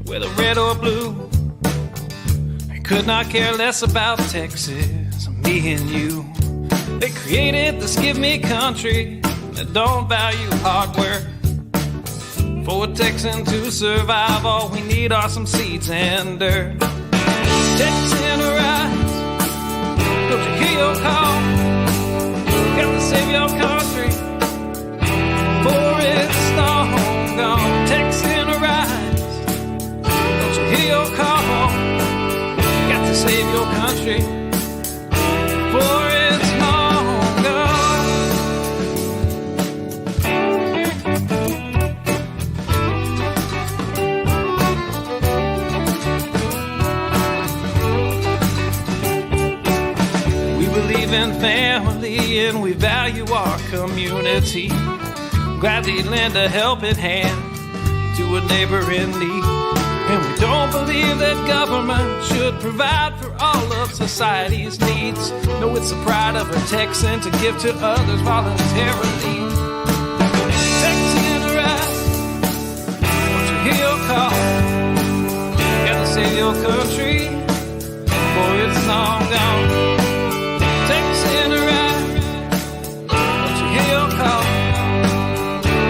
whether red or blue. I could not care less about Texas, me and you. They created this give me country that don't value hard work. For a Texan to survive, all we need are some seeds and dirt. Texan rise, don't you hear your call? Got to save your country, for it's long gone. Texan rise, don't you hear your call? Got to save your country, for it's long gone. We believe in family and we value our community. Gladly lend a helping hand to a neighbor in need. And we don't believe that government should provide for all of society's needs. No, it's the pride of a Texan to give to others voluntarily. Texan rise, don't you hear your call? Gotta save your country, for it's long gone. Texan rise, don't you hear your call?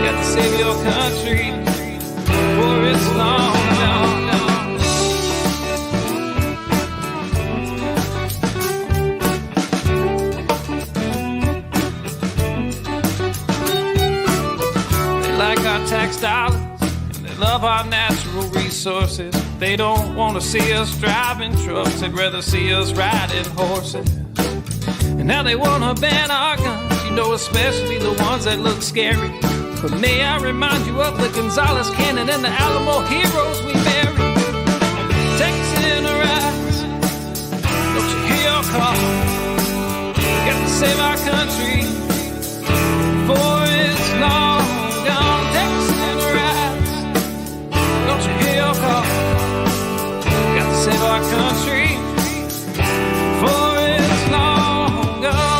Gotta save your country, for it's long gone. They like our tax dollars and they love our natural resources. They don't want to see us driving trucks, they'd rather see us riding horses. And now they want to ban our guns, you know, especially the ones that look scary. But may I remind you of the Gonzales Cannon and the Alamo heroes we buried. Texan rise, don't you hear your call? Got to save our country, for it's long gone. Texan rise, don't you hear your call? Got to save our country, for it's long gone.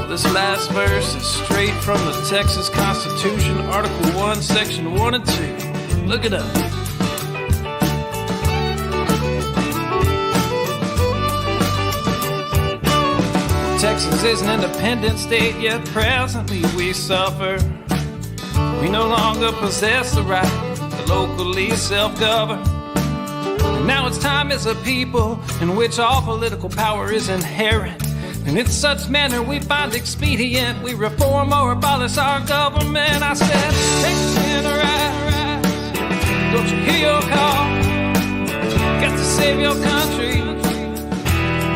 This last verse is straight from the Texas Constitution, Article 1, Section 1 and 2. Look it up. Texas is an independent state, yet presently we suffer. We no longer possess the right to locally self-govern. And now it's time as a people in which all political power is inherent. And in such manner we find expedient, we reform or abolish our government. I said, Texan rise, don't you hear your call? Got to save your country,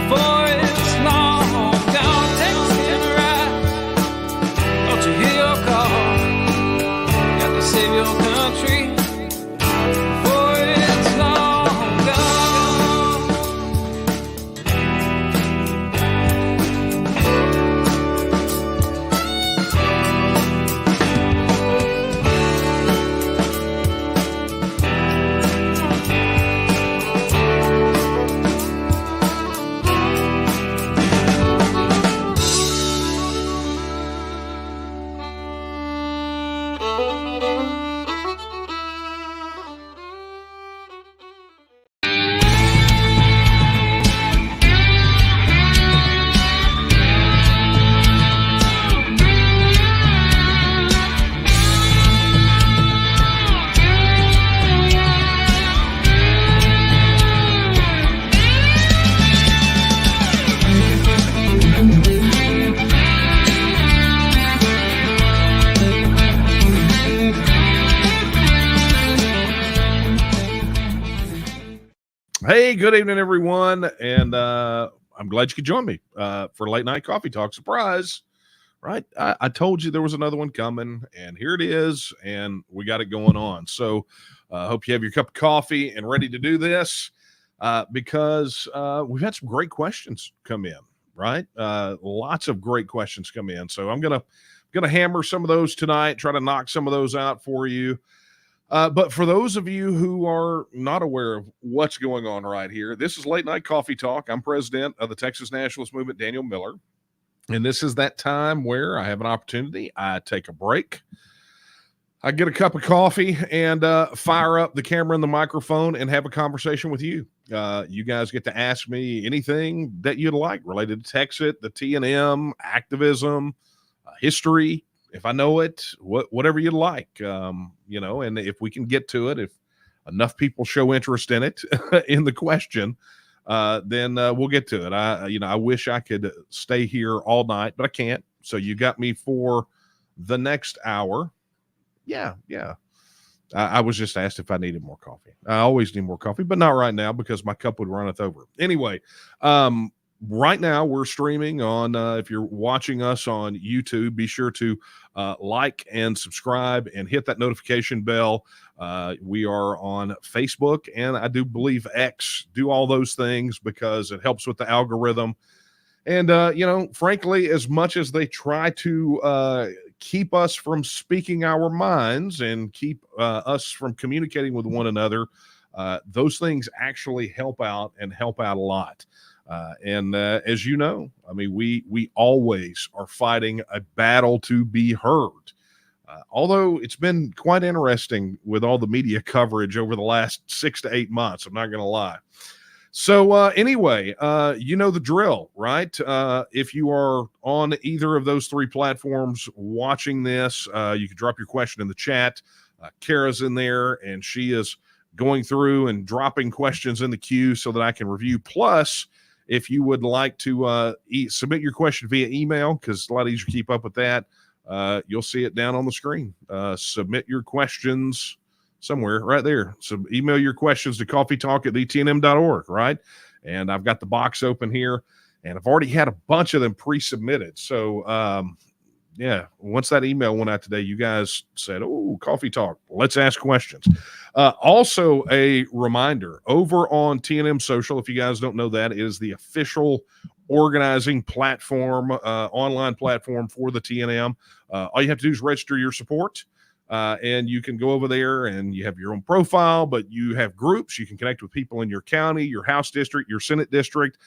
for it's long gone. Texan rise, don't you hear your call? Got to save your country, for it's long gone. Hey, good evening, everyone, and I'm glad you could join me for Late Night Coffee Talk. Surprise, right? I told you there was another one coming, and here it is, and we got it going on. So I hope you have your cup of coffee and ready to do this because we've had some great questions come in, right? Lots of great questions come in. So I'm gonna hammer some of those tonight, try to knock some of those out for you. But for those of you who are not aware of what's going on right here, this is Late Night Coffee Talk. I'm president of the Texas Nationalist Movement, Daniel Miller. And this is that time where I have an opportunity. I take a break. I get a cup of coffee and fire up the camera and the microphone and have a conversation with you. You guys get to ask me anything that you'd like related to TEXIT, the TNM, activism, history, if I know it, whatever you'd like. And if we can get to it, if enough people show interest in it, in the question, then we'll get to it. I wish I could stay here all night, but I can't. So you got me for the next hour. Yeah. I was just asked if I needed more coffee. I always need more coffee, but not right now because my cup would runneth over. Anyway, right now we're streaming on, if you're watching us on YouTube, be sure to like and subscribe and hit that notification bell. We are on Facebook and I do believe X. Do all those things because it helps with the algorithm. And, frankly, as much as they try to keep us from speaking our minds and keep us from communicating with one another, those things actually help out and help out a lot. As you know, I mean, we always are fighting a battle to be heard. Although it's been quite interesting with all the media coverage over the last 6 to 8 months, I'm not going to lie. So anyway, you know the drill, right? If you are on either of those three platforms watching this, you can drop your question in the chat. Kara's in there, and she is going through and dropping questions in the queue so that I can review. Plus, if you would like to submit your question via email, because it's a lot easier to keep up with that, you'll see it down on the screen. Submit your questions somewhere right there. So email your questions to coffeetalk@etnm.org, right? And I've got the box open here, and I've already had a bunch of them pre-submitted. So, once that email went out today, you guys said, oh, Coffee Talk, let's ask questions. Also, a reminder, over on TNM Social, if you guys don't know, that is the official organizing platform, online platform for the TNM. All you have to do is register your support. And you can go over there and you have your own profile, but you have groups. You can connect with people in your county, your House district, your Senate district,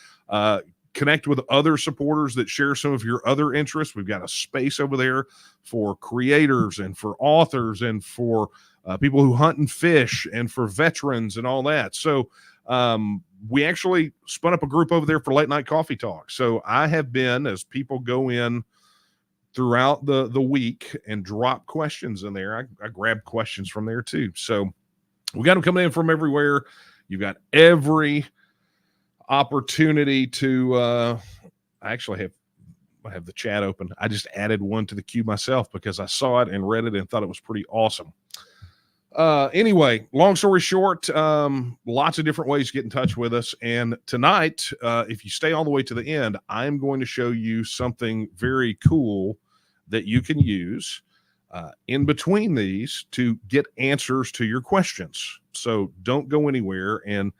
connect with other supporters that share some of your other interests. We've got a space over there for creators and for authors and for people who hunt and fish and for veterans and all that. So we actually spun up a group over there for late night coffee talk. So I have been, as people go in throughout the week and drop questions in there, I grab questions from there too. So we got them coming in from everywhere. You've got every opportunity to I actually have the chat open. I just added one to the queue myself because I saw it and read it and thought it was pretty awesome. Anyway, long story short, lots of different ways to get in touch with us. And tonight, if you stay all the way to the end, I'm going to show you something very cool that you can use in between these to get answers to your questions. So don't go anywhere. And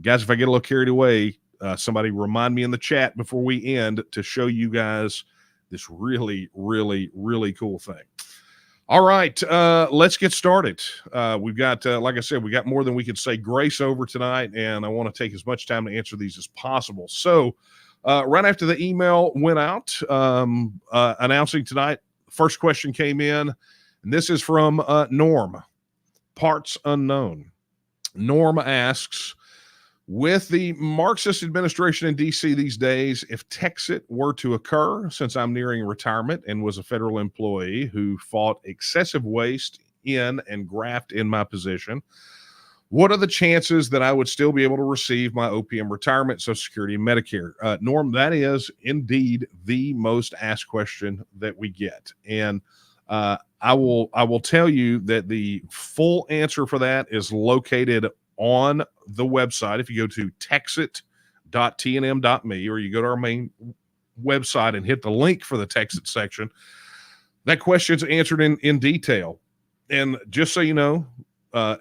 guys, if I get a little carried away, somebody remind me in the chat before we end to show you guys this really, really, really cool thing. All right, let's get started. We've got, like I said, we got more than we could say grace over tonight, and I want to take as much time to answer these as possible. So right after the email went out announcing tonight, first question came in, and this is from Norm, Parts Unknown. Norm asks, with the Marxist administration in D.C. these days, if TEXIT were to occur, since I'm nearing retirement and was a federal employee who fought excessive waste in and graft in my position, what are the chances that I would still be able to receive my OPM retirement, Social Security, and Medicare? Norm, that is indeed the most asked question that we get. And I will tell you that the full answer for that is located on the website. If you go to texit.tnm.me, or you go to our main website and hit the link for the TEXIT section, that question's answered in detail. And just so you know,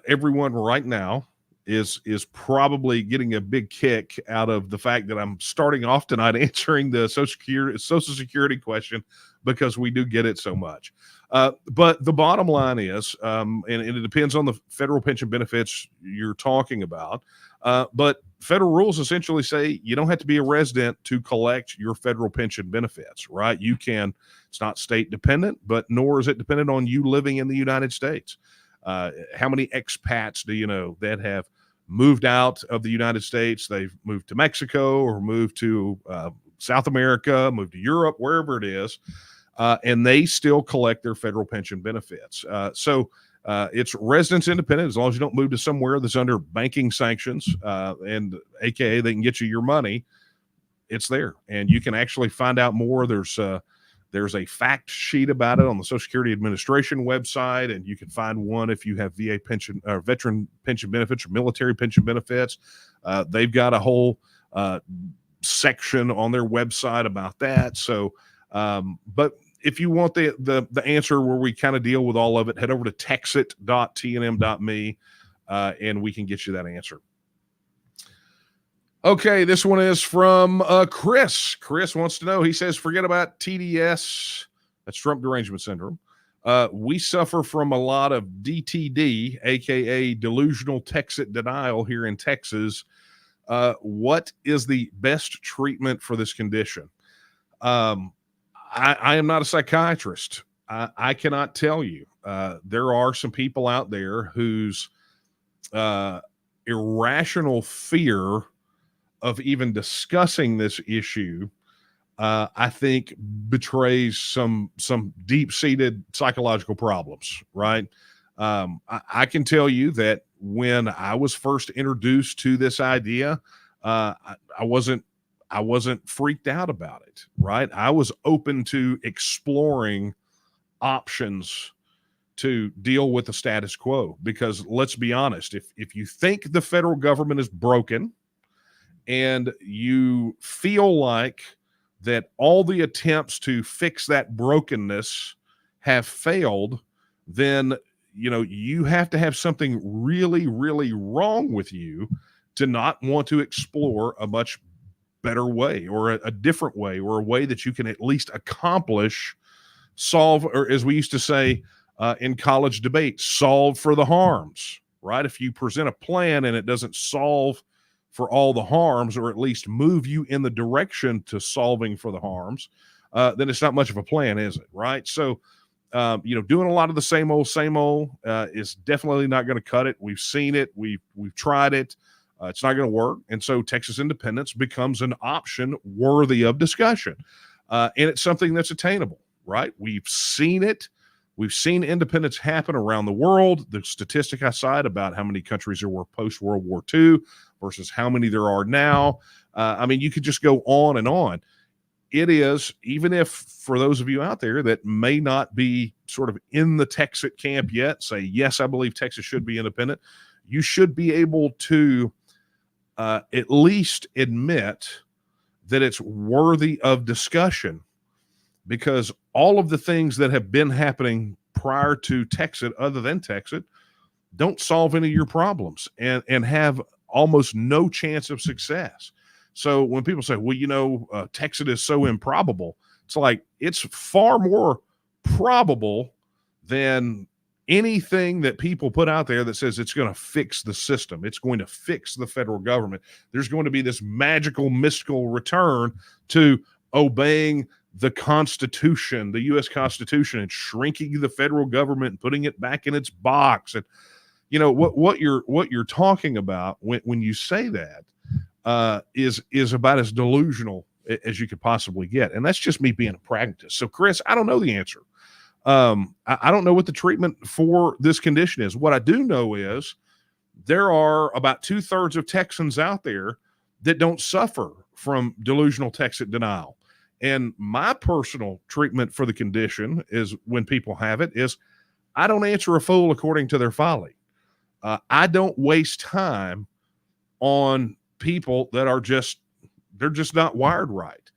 everyone right now is probably getting a big kick out of the fact that I'm starting off tonight answering the Social Security question, because we do get it so much. But the bottom line is, and it depends on the federal pension benefits you're talking about, But federal rules essentially say you don't have to be a resident to collect your federal pension benefits, right? You can, it's not state dependent, but nor is it dependent on you living in the United States. How many expats do you know that have moved out of the United States? They've moved to Mexico or moved to South America, moved to Europe, wherever it is, and they still collect their federal pension benefits. So it's residence independent as long as you don't move to somewhere that's under banking sanctions, and AKA they can get you your money. It's there, and you can actually find out more. There's a fact sheet about it on the Social Security Administration website, and you can find one if you have VA pension or veteran pension benefits or military pension benefits. They've got a whole section on their website about that. So, but if you want the answer where we kind of deal with all of it, head over to texit.tnm.me, and we can get you that answer. Okay, this one is from Chris. Chris wants to know, he says, forget about TDS, that's Trump derangement syndrome. We suffer from a lot of DTD, aka delusional TEXIT denial here in Texas. What is the best treatment for this condition? I am not a psychiatrist. I cannot tell you. There are some people out there whose irrational fear of even discussing this issue, I think betrays some deep-seated psychological problems, right? I can tell you that when I was first introduced to this idea, I wasn't freaked out about it, right? I was open to exploring options to deal with the status quo, because let's be honest, if you think the federal government is broken and you feel like that all the attempts to fix that brokenness have failed, then you have to have something really, really wrong with you to not want to explore a much better way, or a different way, or a way that you can at least accomplish, solve, or as we used to say in college debate, solve for the harms, right? If you present a plan and it doesn't solve for all the harms, or at least move you in the direction to solving for the harms, then it's not much of a plan, is it? Right? So, doing a lot of the same old is definitely not going to cut it. We've seen it. We've tried it. It's not going to work. And so Texas independence becomes an option worthy of discussion. And it's something that's attainable, right? We've seen it. We've seen independence happen around the world. The statistic I cite about how many countries there were post-World War II versus how many there are now. You could just go on and on. It is, even if for those of you out there that may not be sort of in the TEXIT camp yet, say, yes, I believe Texas should be independent, you should be able to at least admit that it's worthy of discussion, because all of the things that have been happening prior to TEXIT, other than TEXIT, don't solve any of your problems and have almost no chance of success. So when people say, well, TEXIT is so improbable, it's like, it's far more probable than anything that people put out there that says it's going to fix the system. It's going to fix the federal government. There's going to be this magical, mystical return to obeying the Constitution, the U.S. Constitution, and shrinking the federal government and putting it back in its box. And what you're talking about when you say that is about as delusional as you could possibly get. And that's just me being a pragmatist. So, Chris, I don't know the answer. I don't know what the treatment for this condition is. What I do know is there are about 2/3 of Texans out there that don't suffer from delusional TEXIT denial. And my personal treatment for the condition is, when people have it, is I don't answer a fool according to their folly. I don't waste time on people that are they're just not wired right,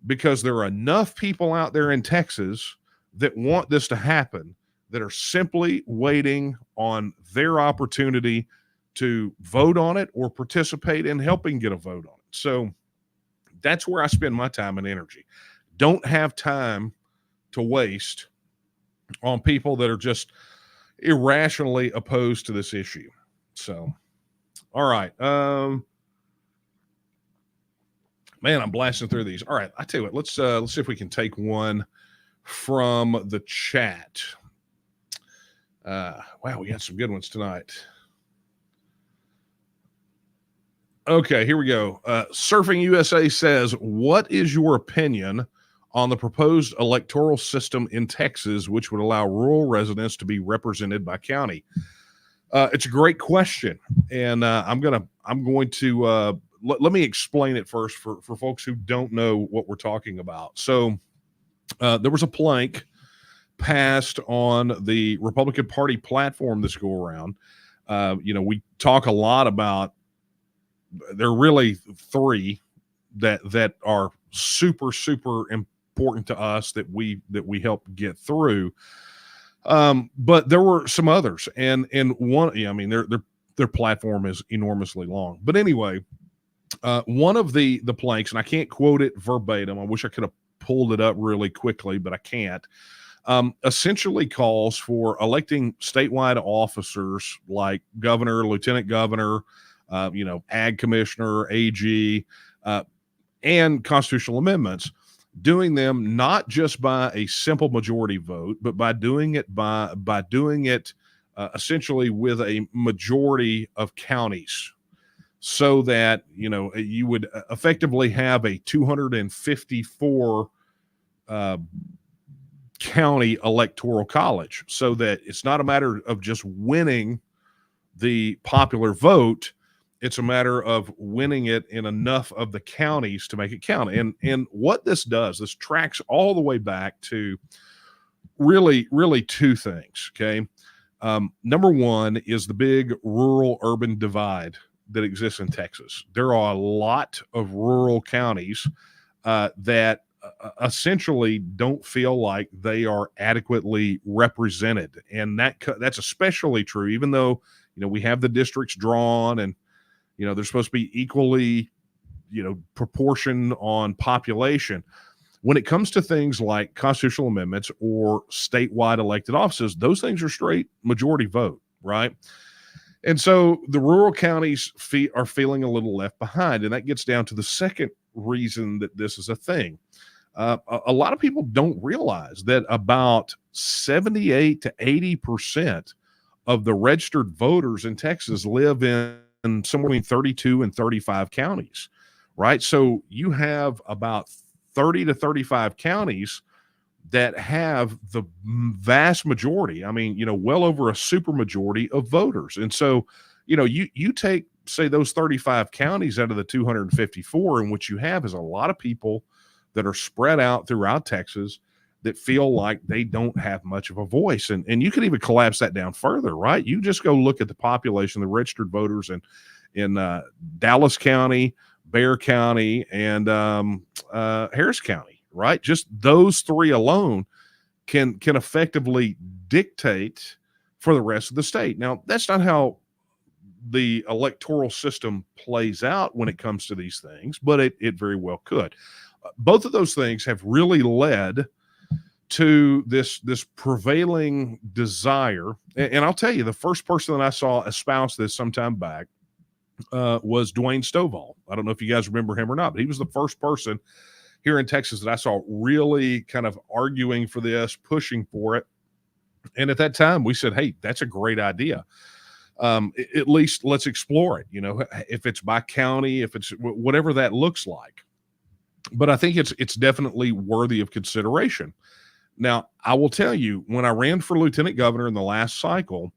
because there are enough people out there in Texas that want this to happen, that are simply waiting on their opportunity to vote on it or participate in helping get a vote on it. So that's where I spend my time and energy. Don't have time to waste on people that are just irrationally opposed to this issue. So, All right. Man, I'm blasting through these. All right, I tell you what. Let's see if we can take one from the chat. Wow, we got some good ones tonight. Okay, here we go. Surfing USA says, what is your opinion on the proposed electoral system in Texas, which would allow rural residents to be represented by county? It's a great question, and I'm going to let me explain it first for folks who don't know what we're talking about. So there was a plank passed on the Republican Party platform this go around. We talk a lot about, there are really three that are super, super important to us that we help get through. But there were some others, and one, I mean, their platform is enormously long. But anyway, one of the planks, and I can't quote it verbatim. I wish I could have pulled it up really quickly, but I can't. Essentially calls for electing statewide officers like governor, lieutenant governor, ag commissioner, AG, and constitutional amendments, doing them not just by a simple majority vote, but by doing it essentially with a majority of counties, so that you would effectively have a 254 county electoral college, so that it's not a matter of just winning the popular vote. It's a matter of winning it in enough of the counties to make it count. And what this does, this tracks all the way back to really, really two things. Okay. Number one is the big rural urban divide that exists in Texas. There are a lot of rural counties that essentially don't feel like they are adequately represented. And that's especially true, even though, we have the districts drawn and, they're supposed to be equally, proportion on population. When it comes to things like constitutional amendments or statewide elected offices, those things are straight majority vote, right? And so the rural counties are feeling a little left behind. And that gets down to the second reason that this is a thing. A lot of people don't realize that about 78 to 80% of the registered voters in Texas live in somewhere between 32 and 35 counties, right? So you have about 30 to 35 counties that have the vast majority. I mean, well over a super majority of voters. And so, you take, say, those 35 counties out of the 254, and what you have is a lot of people that are spread out throughout Texas that feel like they don't have much of a voice. And you can even collapse that down further, right? You just go look at the population, the registered voters in Dallas County, Bexar County, and Harris County, right? Just those three alone can effectively dictate for the rest of the state. Now, that's not how the electoral system plays out when it comes to these things, but it very well could. Both of those things have really led to this prevailing desire. And I'll tell you, the first person that I saw espouse this sometime back was Dwayne Stovall. I don't know if you guys remember him or not, but he was the first person here in Texas that I saw really kind of arguing for this, pushing for it. And at that time we said, hey, that's a great idea. At least let's explore it, if it's by county, if it's whatever that looks like. But I think it's definitely worthy of consideration. Now, I will tell you, when I ran for lieutenant governor in the last cycle,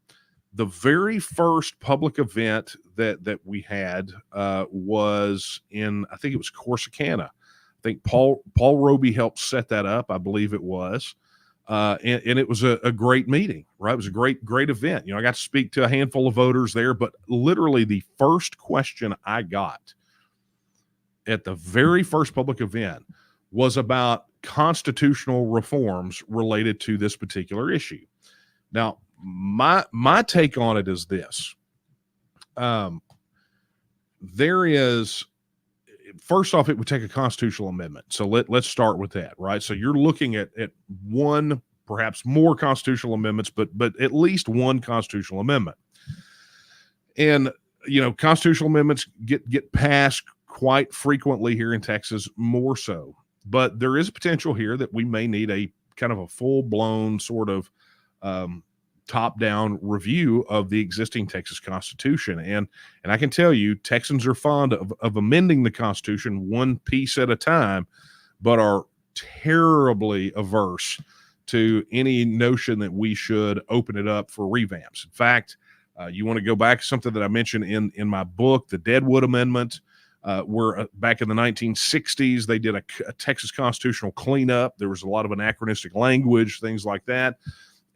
the very first public event that we had was in, I think it was Corsicana. I think Paul Roby helped set that up, I believe it was. And it was a great meeting, right? It was a great event. I got to speak to a handful of voters there, but literally the first question I got at the very first public event was about constitutional reforms related to this particular issue. Now, my take on it is this. There is, first off, it would take a constitutional amendment. So let's start with that, right? So you're looking at one, perhaps more constitutional amendments, but at least one constitutional amendment. And constitutional amendments get passed quite frequently here in Texas, more so. But there is a potential here that we may need a kind of a full-blown sort of top-down review of the existing Texas Constitution. And I can tell you, Texans are fond of amending the Constitution one piece at a time, but are terribly averse to any notion that we should open it up for revamps. In fact, you want to go back to something that I mentioned in my book, the Deadwood Amendment, where back in the 1960s, they did a Texas constitutional cleanup. There was a lot of anachronistic language, things like that.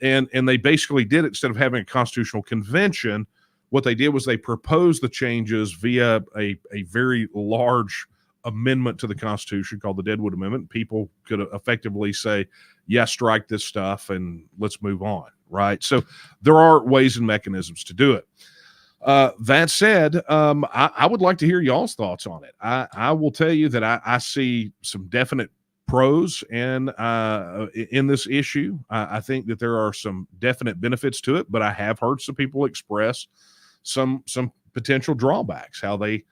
And they basically did it instead of having a constitutional convention. What they did was they proposed the changes via a very large amendment to the Constitution called the Deadwood Amendment. People could effectively say, yes, strike this stuff and let's move on, right? So there are ways and mechanisms to do it. That said, I would like to hear y'all's thoughts on it. I will tell you that I see some definite pros in this issue. I think that there are some definite benefits to it, but I have heard some people express some potential drawbacks, how they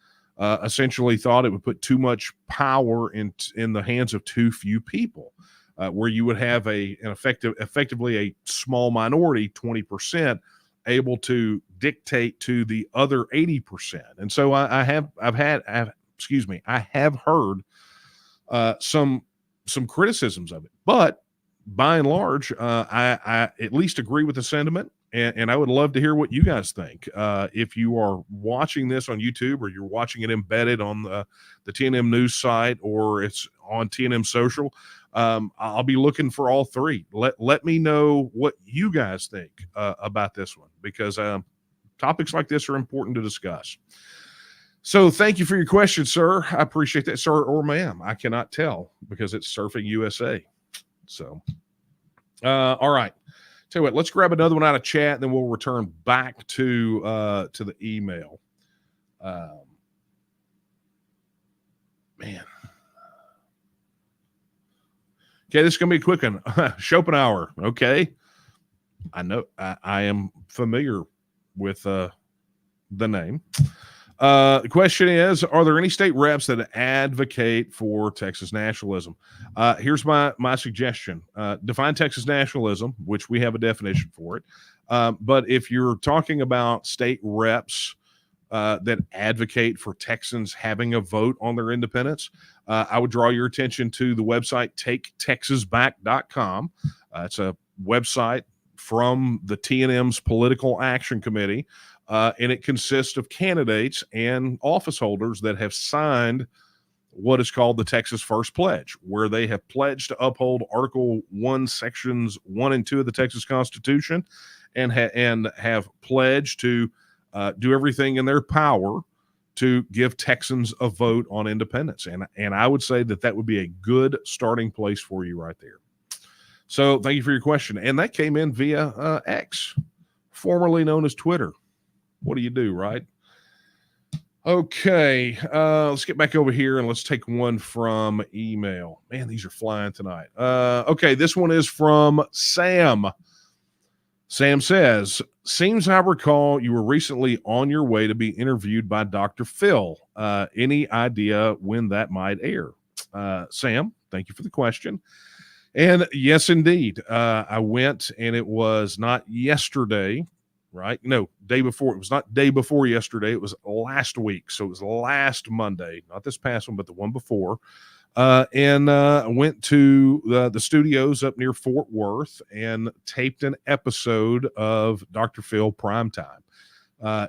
essentially thought it would put too much power in the hands of too few people, where you would have effectively a small minority, 20%, able to dictate to the other 80%. And so I have heard some criticisms of it, but by and large, I at least agree with the sentiment. And I would love to hear what you guys think. If you are watching this on YouTube, or you're watching it embedded on the TNM news site, or it's on TNM social, I'll be looking for all three. Let me know what you guys think about this one, because topics like this are important to discuss. So thank you for your question, sir. I appreciate that, sir or ma'am. I cannot tell because it's Surfing USA. So, all right. Tell you what, let's grab another one out of chat, and then we'll return back to the email. Man. Okay, this is going to be a quick one. Schopenhauer. Okay. I know I am familiar with the name. The question is, are there any state reps that advocate for Texas nationalism? Here's my suggestion. Define Texas nationalism, which we have a definition for it. But if you're talking about state reps that advocate for Texans having a vote on their independence, I would draw your attention to the website taketexasback.com. It's a website from the TNM's Political Action Committee. And it consists of candidates and office holders that have signed what is called the Texas First Pledge, where they have pledged to uphold Article 1, Sections 1 and 2 of the Texas Constitution, and have pledged to do everything in their power to give Texans a vote on independence. And I would say that would be a good starting place for you right there. So thank you for your question. And that came in via X, formerly known as Twitter. What do you do, right? Okay, let's get back over here and let's take one from email. Man, these are flying tonight. Okay, this one is from Sam. Sam says, seems I recall you were recently on your way to be interviewed by Dr. Phil. Any idea when that might air? Sam, thank you for the question. And yes, indeed. I went, and it was not yesterday. Right? No, day before. It was not day before yesterday. It was last week. So it was last Monday, not this past one, but the one before. And I went to the studios up near Fort Worth and taped an episode of Dr. Phil Primetime.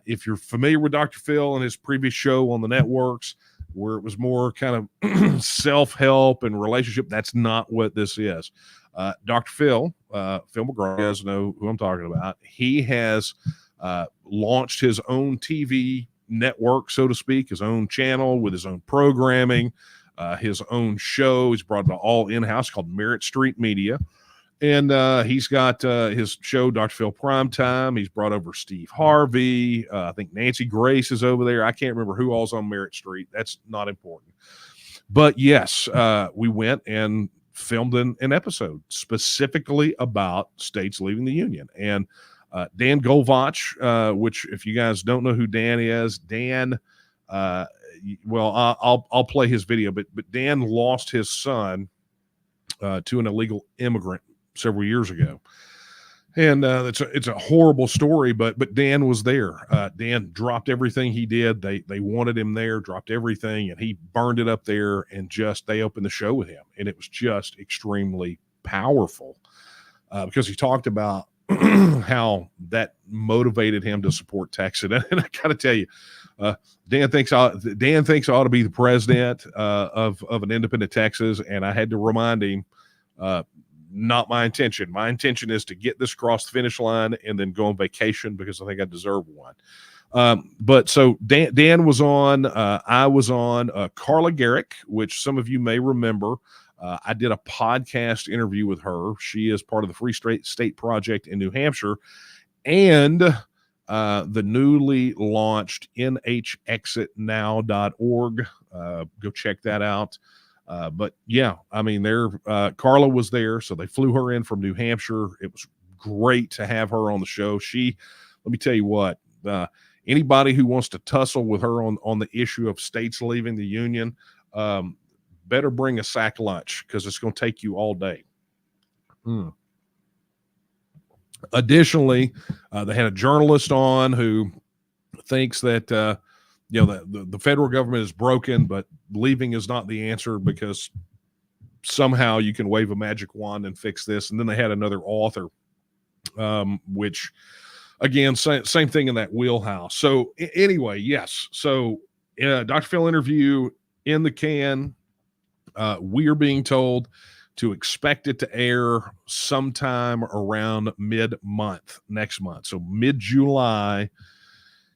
If you're familiar with Dr. Phil and his previous show on the networks, where it was more kind of self-help and relationship, that's not what this is. Dr. Phil McGraw, you guys know who I'm talking about. He has launched his own TV network, so to speak, his own channel with his own programming, his own show. He's brought it all in-house called Merritt Street Media. And he's got his show, Dr. Phil Primetime. He's brought over Steve Harvey. I think Nancy Grace is over there. I can't remember who all's on Merritt Street. That's not important. But yes, we went and filmed an episode specifically about states leaving the Union. And Dan Golvach, which if you guys don't know who Dan is, Dan, I'll play his video, but Dan lost his son to an illegal immigrant several years ago. And it's a horrible story, but Dan was there. Dan dropped everything he did. They wanted him there, dropped everything, and he burned it up there. And they opened the show with him, and it was just extremely powerful because he talked about how that motivated him to support TEXIT. And I got to tell you, Dan thinks I ought to be the president of an independent Texas, and I had to remind him. Not my intention. My intention is to get this across the finish line and then go on vacation because I think I deserve one. But so Dan was on, I was on, Carla Garrick, which some of you may remember. I did a podcast interview with her. She is part of the Free State Project in New Hampshire and the newly launched nhexitnow.org. Go check that out. But yeah, I mean, Carla was there, so they flew her in from New Hampshire. It was great to have her on the show. Let me tell you what, anybody who wants to tussle with her on the issue of states leaving the union, better bring a sack lunch because it's going to take you all day. Additionally, they had a journalist on who thinks that, the federal government is broken, but leaving is not the answer because somehow you can wave a magic wand and fix this. And then they had another author, which again, same thing in that wheelhouse. So anyway, yes. So Dr. Phil interview in the can. We are being told to expect it to air sometime around mid-month next month. So mid-July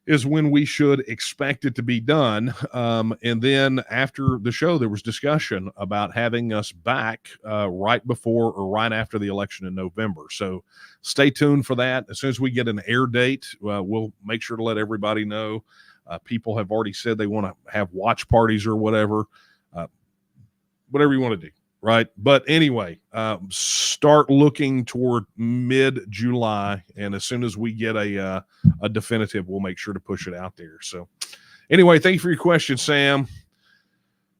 is when we should expect it to be done. And then after the show, there was discussion about having us back right before or right after the election in November. So stay tuned for that. As soon as we get an air date, we'll make sure to let everybody know. People have already said they want to have watch parties or whatever you want to do. Right. But anyway, start looking toward mid-July. And as soon as we get a definitive, we'll make sure to push it out there. So anyway, thank you for your question, Sam.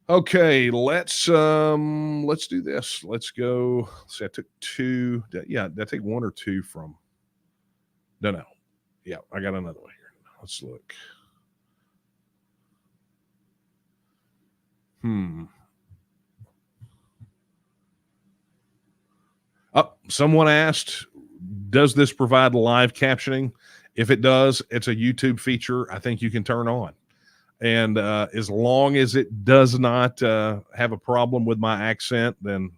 Okay, let's do this. Let's go. Let's see, I took two. Yeah, did I take one or two from? No. Yeah, I got another one here. Let's look. Someone asked, does this provide live captioning? If it does, it's a YouTube feature I think you can turn on. And as long as it does not have a problem with my accent, then,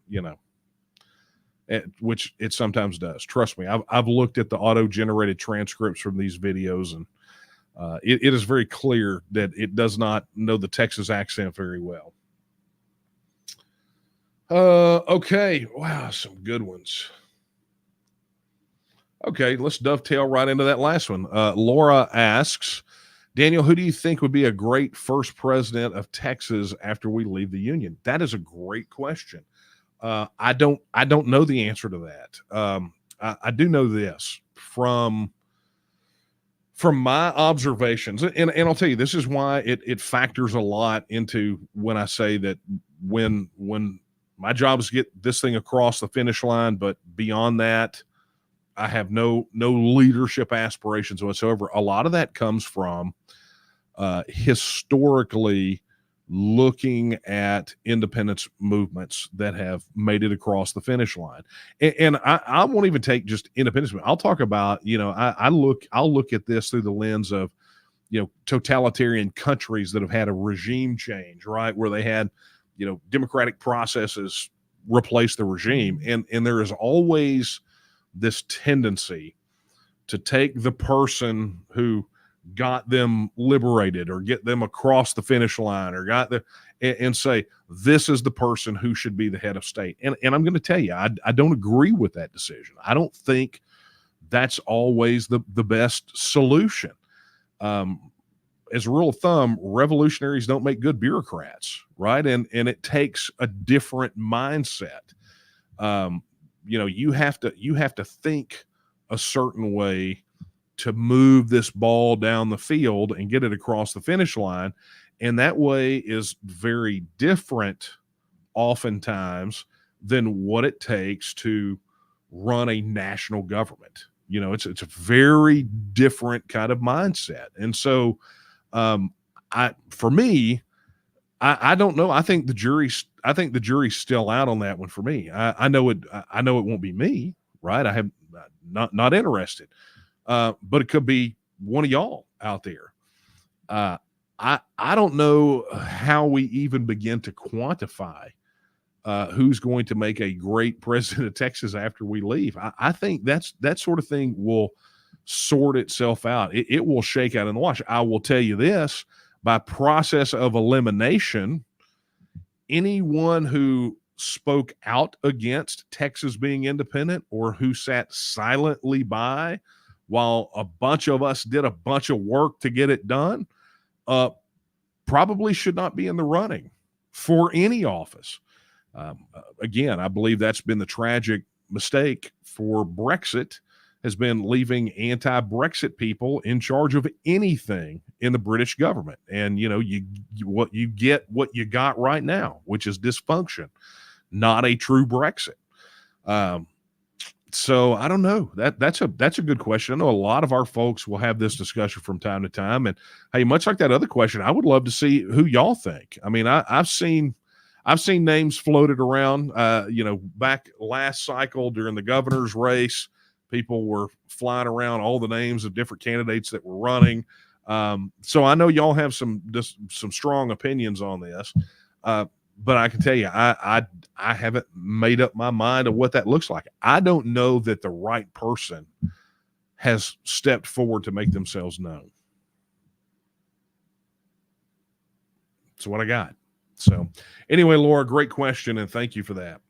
which it sometimes does. Trust me, I've looked at the auto-generated transcripts from these videos, and it is very clear that it does not know the Texas accent very well. Okay. Wow, some good ones. Okay, let's dovetail right into that last one. Laura asks, Daniel, who do you think would be a great first president of Texas after we leave the union? That is a great question. I don't know the answer to that. I do know this from my observations, and I'll tell you, this is why it factors a lot into when I say that when my job is to get this thing across the finish line, but beyond that, I have no leadership aspirations whatsoever. A lot of that comes from historically looking at independence movements that have made it across the finish line. And I won't even take just independence. I'll talk about, I'll look at this through the lens of, totalitarian countries that have had a regime change, right? Where they had, democratic processes replace the regime. And there is always this tendency to take the person who got them liberated or get them across the finish line or and say, this is the person who should be the head of state. And I'm going to tell you, I don't agree with that decision. I don't think that's always the best solution. As a rule of thumb, revolutionaries don't make good bureaucrats, right? And it takes a different mindset. You have to think a certain way to move this ball down the field and get it across the finish line. And that way is very different oftentimes than what it takes to run a national government. You know, it's a very different kind of mindset. And so for me, I don't know. I think the jury's still out on that one for me. I know it won't be me, right? I have not interested. But it could be one of y'all out there. I don't know how we even begin to quantify who's going to make a great president of Texas after we leave. I think that sort of thing will sort itself out. It will shake out in the wash. I will tell you this, by process of elimination, anyone who spoke out against Texas being independent or who sat silently by while a bunch of us did a bunch of work to get it done, probably should not be in the running for any office. Again, I believe that's been the tragic mistake for Brexit, has been leaving anti-Brexit people in charge of anything in the British government. And, you know, you get what you got right now, which is dysfunction, not a true Brexit. So I don't know. That's a good question. I know a lot of our folks will have this discussion from time to time. And hey, much like that other question, I would love to see who y'all think. I mean, I've seen names floated around. Back last cycle during the governor's race, people were flying around all the names of different candidates that were running. So I know y'all have some strong opinions on this. But I can tell you, I haven't made up my mind of what that looks like. I don't know that the right person has stepped forward to make themselves known. That's what I got. So anyway, Laura, great question, and thank you for that.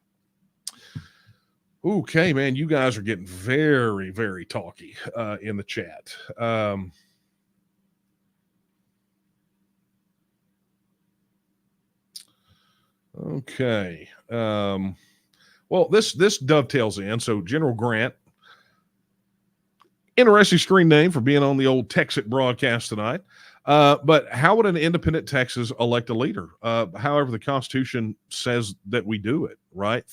Okay, man, you guys are getting very, very talky in the chat. Okay. Well, this dovetails in. So General Grant, interesting screen name for being on the old TEXIT broadcast tonight. But how would an independent Texas elect a leader? However, the Constitution says that we do it, right?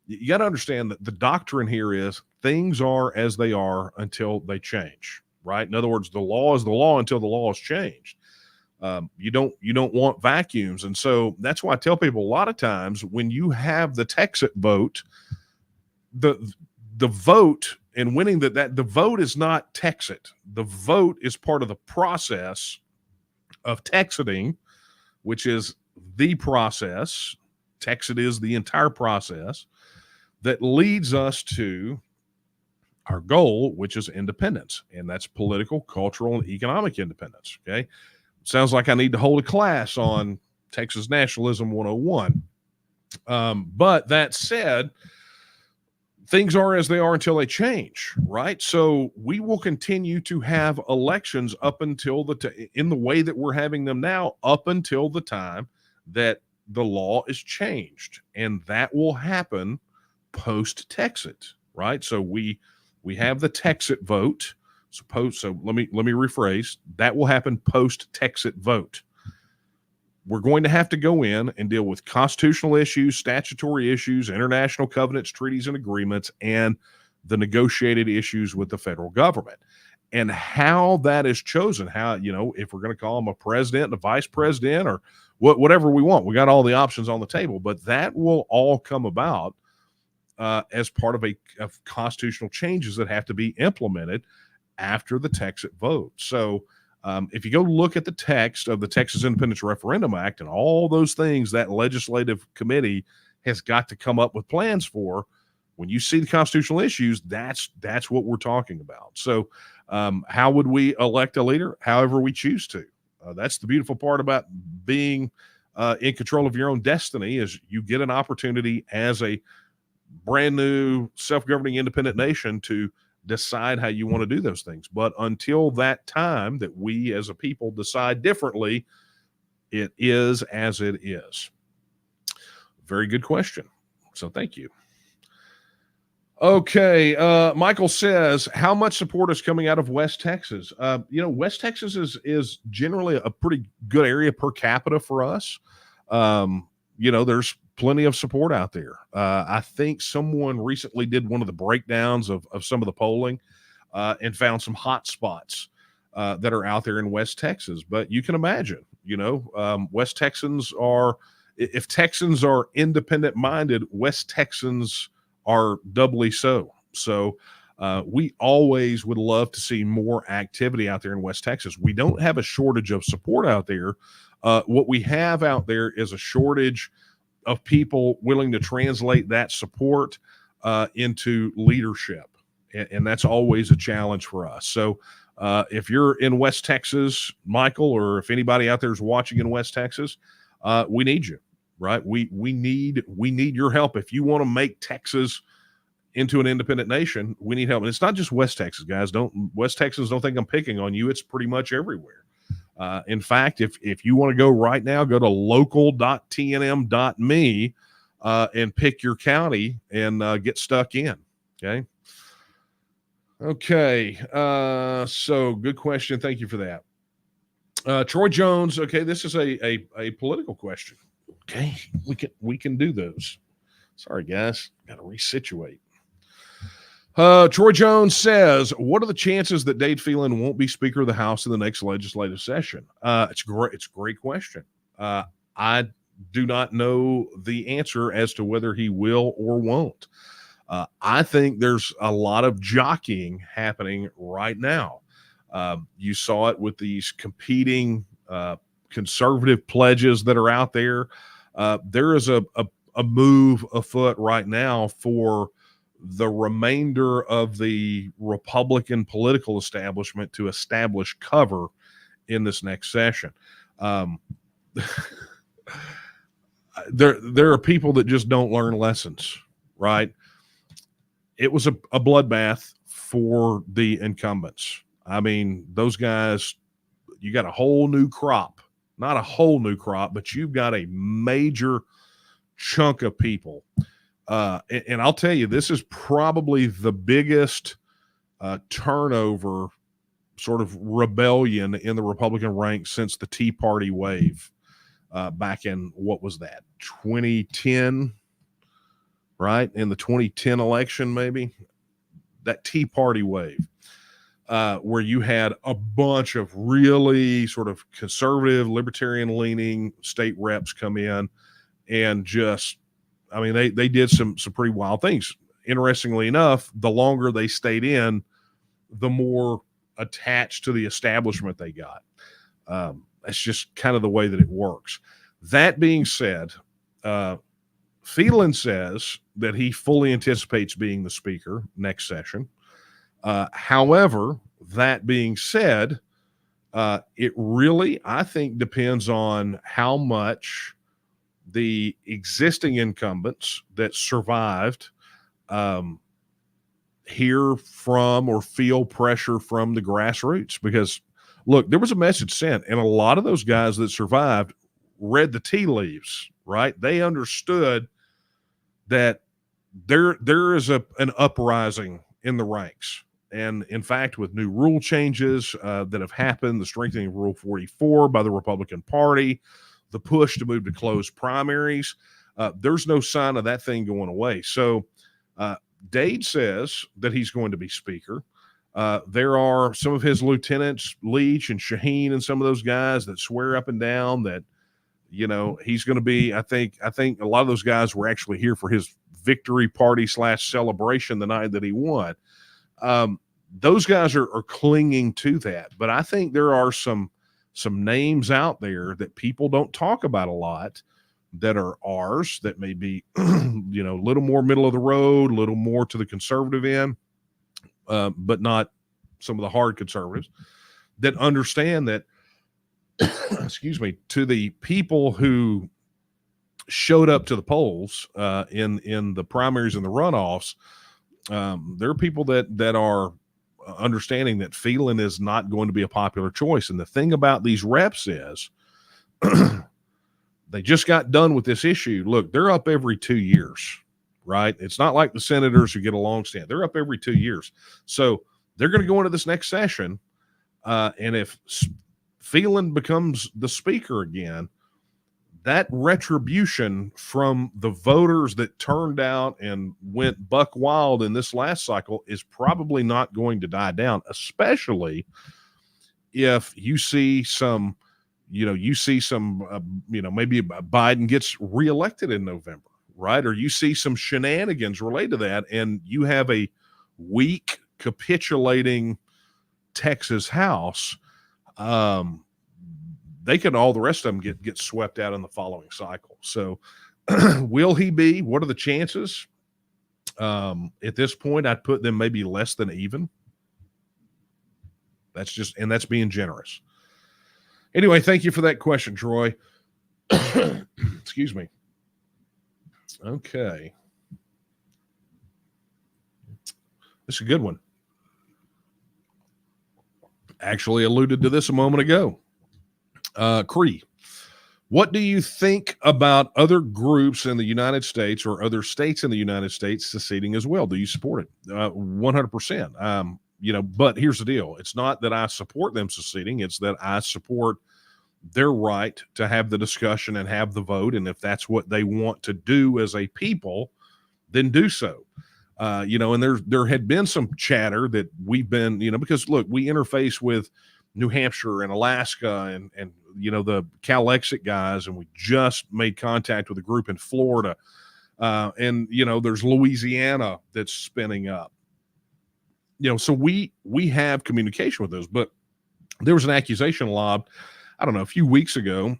You got to understand that the doctrine here is things are as they are until they change, right? In other words, the law is the law until the law is changed. You don't want vacuums. And so that's why I tell people a lot of times when you have the TEXIT vote, the vote and winning the vote is not TEXIT. The vote is part of the process of TEXITing, which is the process. TEXIT is the entire process that leads us to our goal, which is independence. And that's political, cultural, and economic independence. Okay. Sounds like I need to hold a class on Texas Nationalism 101. But that said, things are as they are until they change, right? So we will continue to have elections up until in the way that we're having them now, up until the time that the law is changed. And that will happen post-TEXIT, right? So we have the TEXIT vote. So let me rephrase. That will happen post-TEXIT vote. We're going to have to go in and deal with constitutional issues, statutory issues, international covenants, treaties, and agreements, and the negotiated issues with the federal government. And how that is chosen, if we're going to call them a president and a vice president or whatever we want, we got all the options on the table. But that will all come about as part of constitutional changes that have to be implemented after the TEXIT vote. So if you go look at the text of the Texas Independence Referendum Act and all those things that legislative committee has got to come up with plans for, when you see the constitutional issues, that's what we're talking about. So how would we elect a leader? However we choose to. That's the beautiful part about being in control of your own destiny, is you get an opportunity as a brand new self-governing independent nation to decide how you want to do those things. But until that time that we as a people decide differently, it is as it is. Very good question. So thank you. Okay. Michael says, how much support is coming out of West Texas? West Texas is generally a pretty good area per capita for us. There's plenty of support out there. I think someone recently did one of the breakdowns of some of the polling and found some hot spots that are out there in West Texas. But you can imagine, West Texans are, if Texans are independent minded, West Texans are doubly so. So we always would love to see more activity out there in West Texas. We don't have a shortage of support out there. What we have out there is a shortage of people willing to translate that support into leadership. And that's always a challenge for us. So if you're in West Texas, Michael, or if anybody out there is watching in West Texas, we need you, right? We need your help. If you want to make Texas into an independent nation, we need help. And it's not just West Texas, guys. West Texans don't think I'm picking on you. It's pretty much everywhere. In fact, if you want to go right now, go to local.tnm.me and pick your county and get stuck in. Okay. Okay. So good question. Thank you for that. Troy Jones. Okay. This is a political question. Okay. We can do those. Sorry, guys. Got to resituate. Troy Jones says, what are the chances that Dade Phelan won't be Speaker of the House in the next legislative session? It's a great question. I do not know the answer as to whether he will or won't. I think there's a lot of jockeying happening right now. You saw it with these competing conservative pledges that are out there. There is a move afoot right now for the remainder of the Republican political establishment to establish cover in this next session. There are people that just don't learn lessons, right? It was a bloodbath for the incumbents. I mean, those guys, you got a whole new crop, not a whole new crop, but you've got a major chunk of people. And I'll tell you, this is probably the biggest turnover sort of rebellion in the Republican ranks since the Tea Party wave back in, what was that, 2010, right? In the 2010 election, maybe, that Tea Party wave, where you had a bunch of really sort of conservative, libertarian-leaning state reps come in and just, I mean, they did some pretty wild things. Interestingly enough, the longer they stayed in, the more attached to the establishment they got. That's just kind of the way that it works. That being said, Phelan says that he fully anticipates being the speaker next session. However, that being said, it really, I think, depends on how much the existing incumbents that survived hear from or feel pressure from the grassroots. Because, look, there was a message sent, and a lot of those guys that survived read the tea leaves, right? They understood that there is an uprising in the ranks. And in fact, with new rule changes that have happened, the strengthening of Rule 44 by the Republican Party, the push to move to closed primaries, there's no sign of that thing going away. So Dade says that he's going to be speaker. There are some of his lieutenants, Leach and Shaheen, and some of those guys that swear up and down that, you know, he's going to be, I think a lot of those guys were actually here for his victory party / celebration the night that he won. Those guys are clinging to that. But I think there are some names out there that people don't talk about a lot that are ours, that may be, you know, a little more middle of the road, a little more to the conservative end, but not some of the hard conservatives, that understand that, excuse me, to the people who showed up to the polls in the primaries and the runoffs, there are people that are understanding that Phelan is not going to be a popular choice. And the thing about these reps is they just got done with this issue. Look, they're up every 2 years, right? It's not like the senators who get a long stand. They're up every 2 years. So they're going to go into this next session. And if Phelan becomes the speaker again, that retribution from the voters that turned out and went buck wild in this last cycle is probably not going to die down, especially if you see some, maybe Biden gets reelected in November, right? Or you see some shenanigans related to that, and you have a weak, capitulating Texas House. They could, all the rest of them get swept out in the following cycle. So will he be? What are the chances? At this point, I'd put them maybe less than even. That's being generous. Anyway, thank you for that question, Troy. Excuse me. Okay. This is a good one. Actually alluded to this a moment ago. Cree, what do you think about other groups in the United States or other states in the United States seceding as well? Do you support it? 100%. But here's the deal. It's not that I support them seceding. It's that I support their right to have the discussion and have the vote. And if that's what they want to do as a people, then do so. And there had been some chatter that we've been, because look, we interface with New Hampshire and Alaska and the TEXIT guys, and we just made contact with a group in Florida. There's Louisiana that's spinning up. So we have communication with those, but there was an accusation lobbed, I don't know, a few weeks ago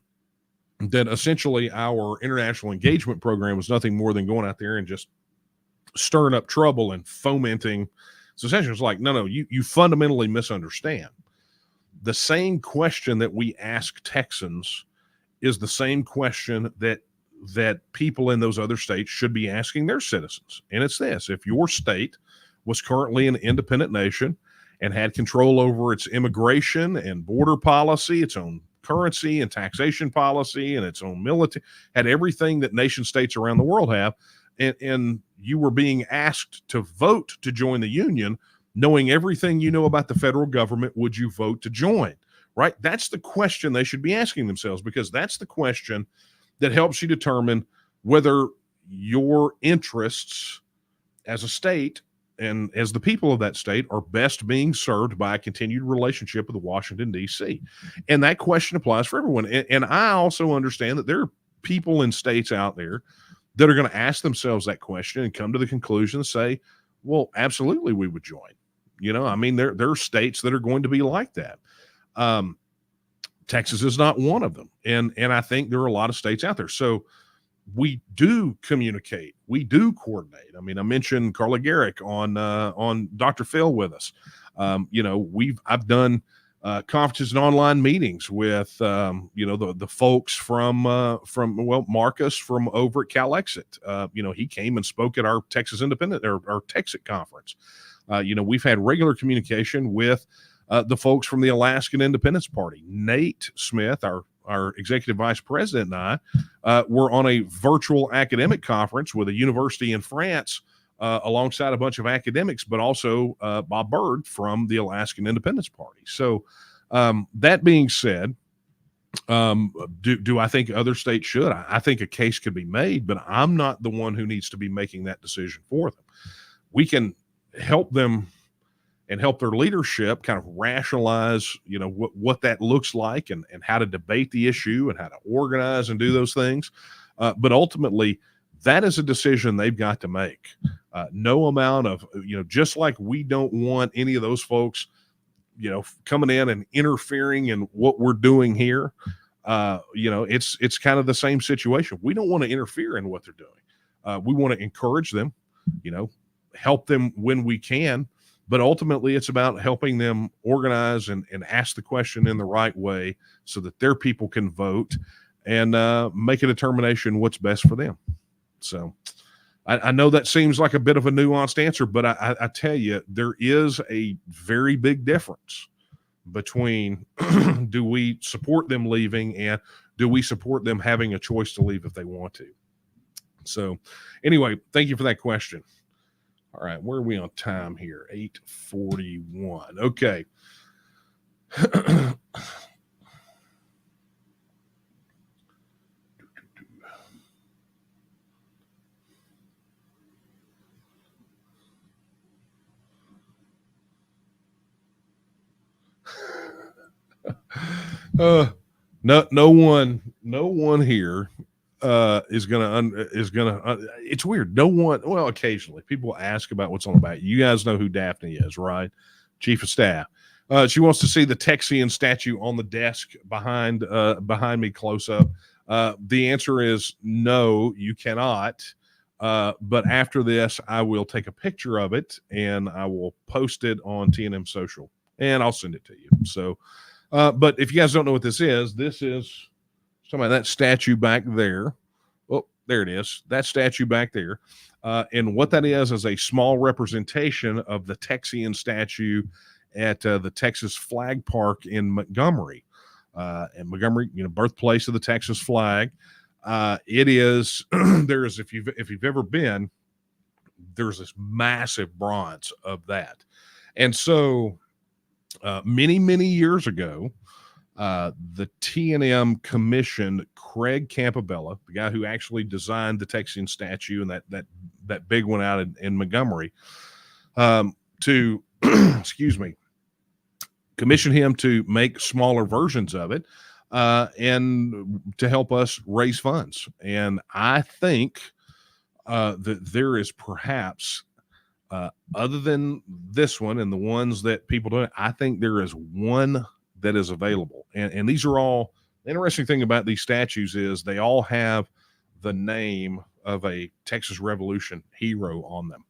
that essentially our international engagement program was nothing more than going out there and just stirring up trouble and fomenting. So essentially it's like, no, you fundamentally misunderstand. The same question that we ask Texans is the same question that people in those other states should be asking their citizens. And it's this: if your state was currently an independent nation and had control over its immigration and border policy, its own currency and taxation policy, and its own military, had everything that nation states around the world have, and you were being asked to vote to join the union, knowing everything you know about the federal government, would you vote to join? Right? That's the question they should be asking themselves, because that's the question that helps you determine whether your interests as a state and as the people of that state are best being served by a continued relationship with Washington, D.C. And that question applies for everyone. And I also understand that there are people in states out there that are going to ask themselves that question and come to the conclusion and say, well, absolutely, we would join. There are states that are going to be like that. Texas is not one of them. And I think there are a lot of states out there. So we do communicate. We do coordinate. I mentioned Carla Garrick on Dr. Phil with us. I've done conferences and online meetings with, the folks from Marcus from over at TEXIT. He came and spoke at our Texas Independent or our TEXIT conference. We've had regular communication with the folks from the Alaskan Independence Party. Nate Smith, our executive vice president, and I were on a virtual academic conference with a university in France alongside a bunch of academics, but also Bob Byrd from the Alaskan Independence Party. So that being said, do I think other states should? I think a case could be made, but I'm not the one who needs to be making that decision for them. We can help them and help their leadership kind of rationalize, what that looks like and how to debate the issue and how to organize and do those things. But ultimately, that is a decision they've got to make. No amount of, just like we don't want any of those folks, coming in and interfering in what we're doing here. It's kind of the same situation. We don't want to interfere in what they're doing. We want to encourage them, help them when we can. But ultimately, it's about helping them organize and ask the question in the right way so that their people can vote and make a determination what's best for them. So I know that seems like a bit of a nuanced answer, but I tell you, there is a very big difference between do we support them leaving and do we support them having a choice to leave if they want to. So anyway, thank you for that question. All right, where are we on time here? 8:41. Okay. No one here is gonna it's weird. No one, well, occasionally people ask about what's on the back. You guys know who Daphne is, right? Chief of Staff. She wants to see the Texian statue on the desk behind me close up. The answer is no, you cannot. But after this, I will take a picture of it and I will post it on TNM social and I'll send it to you. So, but if you guys don't know what this is somebody, that statue back there. Oh, there it is. That statue back there. And what that is a small representation of the Texian statue at the Texas Flag Park in Montgomery. And Montgomery, birthplace of the Texas flag. It is there is, if you've ever been, there's this massive bronze of that. And so many years ago, the TNM commissioned Craig Campobella, the guy who actually designed the Texian statue and that big one out in Montgomery, to excuse me, commission him to make smaller versions of it and to help us raise funds. And I think that there is perhaps other than this one and the ones that people don't, I think there is one that is available. And these are all, the interesting thing about these statues is they all have the name of a Texas Revolution hero on them.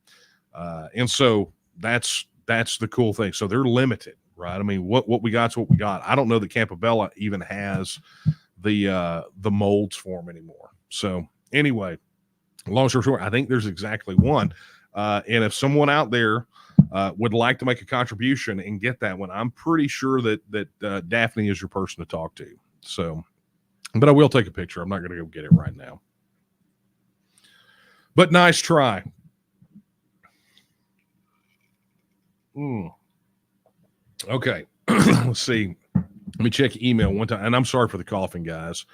And so that's the cool thing. So they're limited, right? I mean, what we got's what we got. I don't know that Campobella even has the molds for them anymore. So anyway, long story short, I think there's exactly one. And if someone out there would like to make a contribution and get that one, I'm pretty sure that Daphne is your person to talk to. So, but I will take a picture. I'm not going to go get it right now. But nice try. Okay. Let's see. Let me check email one time. And I'm sorry for the coughing, guys.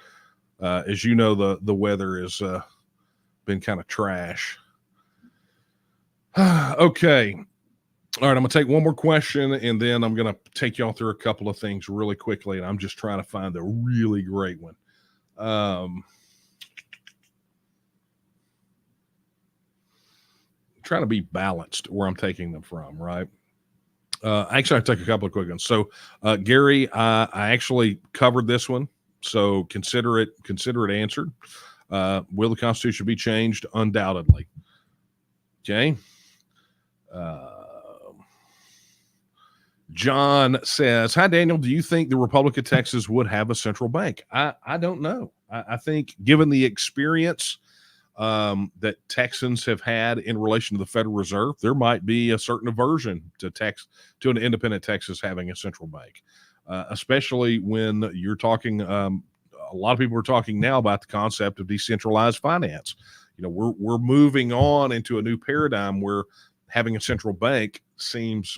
As you know, the weather has been kind of trash. Okay. All right. I'm going to take one more question and then I'm going to take y'all through a couple of things really quickly. And I'm just trying to find a really great one. Trying to be balanced where I'm taking them from, right? Actually, I'll take a couple of quick ones. So, Gary, I actually covered this one, so consider it answered. Will the Constitution be changed? Undoubtedly. Okay. John says, "Hi, Daniel. Do you think the Republic of Texas would have a central bank?" I don't know. I think given the experience that Texans have had in relation to the Federal Reserve, there might be a certain aversion to an independent Texas having a central bank, especially when you're talking. A lot of people are talking now about the concept of decentralized finance. We're moving on into a new paradigm where having a central bank seems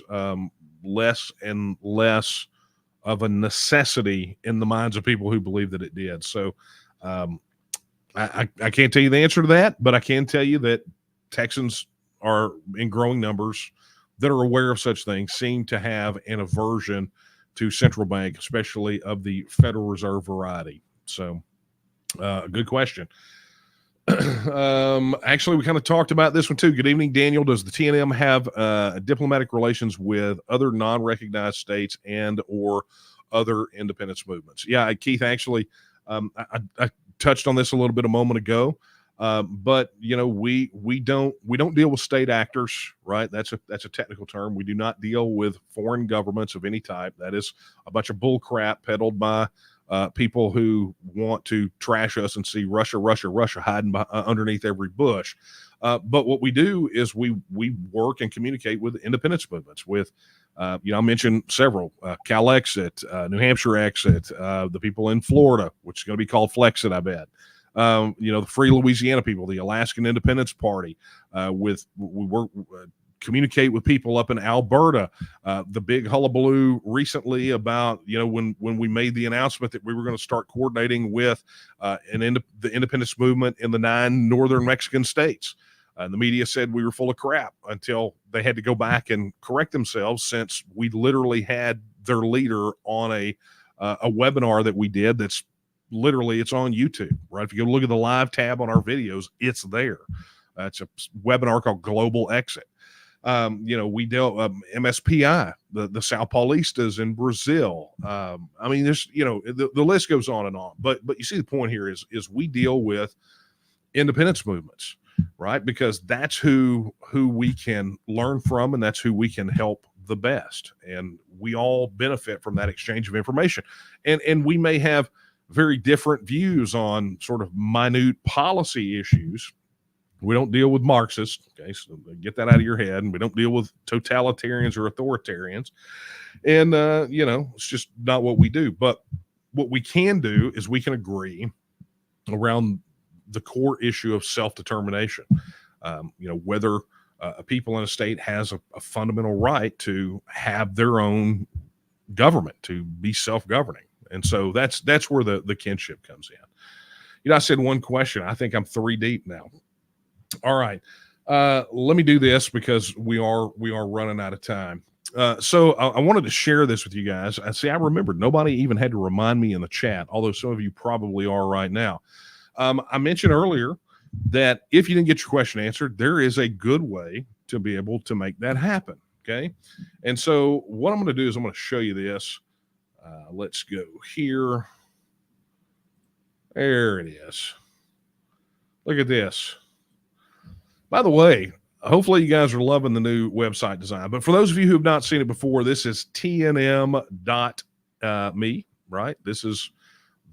less and less of a necessity in the minds of people who believe that it did. So, I can't tell you the answer to that, but I can tell you that Texans are in growing numbers that are aware of such things, seem to have an aversion to central bank, especially of the Federal Reserve variety. So, good question. Actually, we kind of talked about this one too. Good evening, Daniel. Does the TNM have diplomatic relations with other non-recognized states and or other independence movements? Yeah, Keith, actually, I touched on this a little bit a moment ago, but we don't deal with state actors, right? That's a technical term. We do not deal with foreign governments of any type. That is a bunch of bull crap peddled by people who want to trash us and see Russia hiding underneath every bush. But what we do is we work and communicate with independence movements. With I mentioned several: Cal Exit, New Hampshire Exit, the people in Florida, which is going to be called Flexit, I bet. the Free Louisiana people, the Alaskan Independence Party, we work, communicate with people up in Alberta. The big hullabaloo recently about, when we made the announcement that we were going to start coordinating with the independence movement in the 9 northern Mexican states. The media said we were full of crap until they had to go back and correct themselves, since we literally had their leader on a webinar that we did. That's literally, it's on YouTube, right? If you go look at the live tab on our videos, it's there. It's a webinar called Global Exit. We dealt MSPI, the Sao Paulistas in Brazil. There's, the list goes on and on. But you see, the point here is we deal with independence movements, right? Because that's who we can learn from, and that's who we can help the best. And we all benefit from that exchange of information. And we may have very different views on sort of minute policy issues. We don't deal with Marxists, okay? So get that out of your head. And we don't deal with totalitarians or authoritarians. And, it's just not what we do. But what we can do is we can agree around the core issue of self-determination. Whether a people in a state has a fundamental right to have their own government, to be self-governing. And so that's where the kinship comes in. I said one question. I think I'm 3 deep now. All right. Let me do this because we are running out of time. So I wanted to share this with you guys. I remembered nobody even had to remind me in the chat, although some of you probably are right now. I mentioned earlier that if you didn't get your question answered, there is a good way to be able to make that happen. Okay. And so what I'm going to do is I'm going to show you this. Let's go here. There it is. Look at this. By the way, hopefully you guys are loving the new website design. But for those of you who have not seen it before, this is tnm.me, right? This is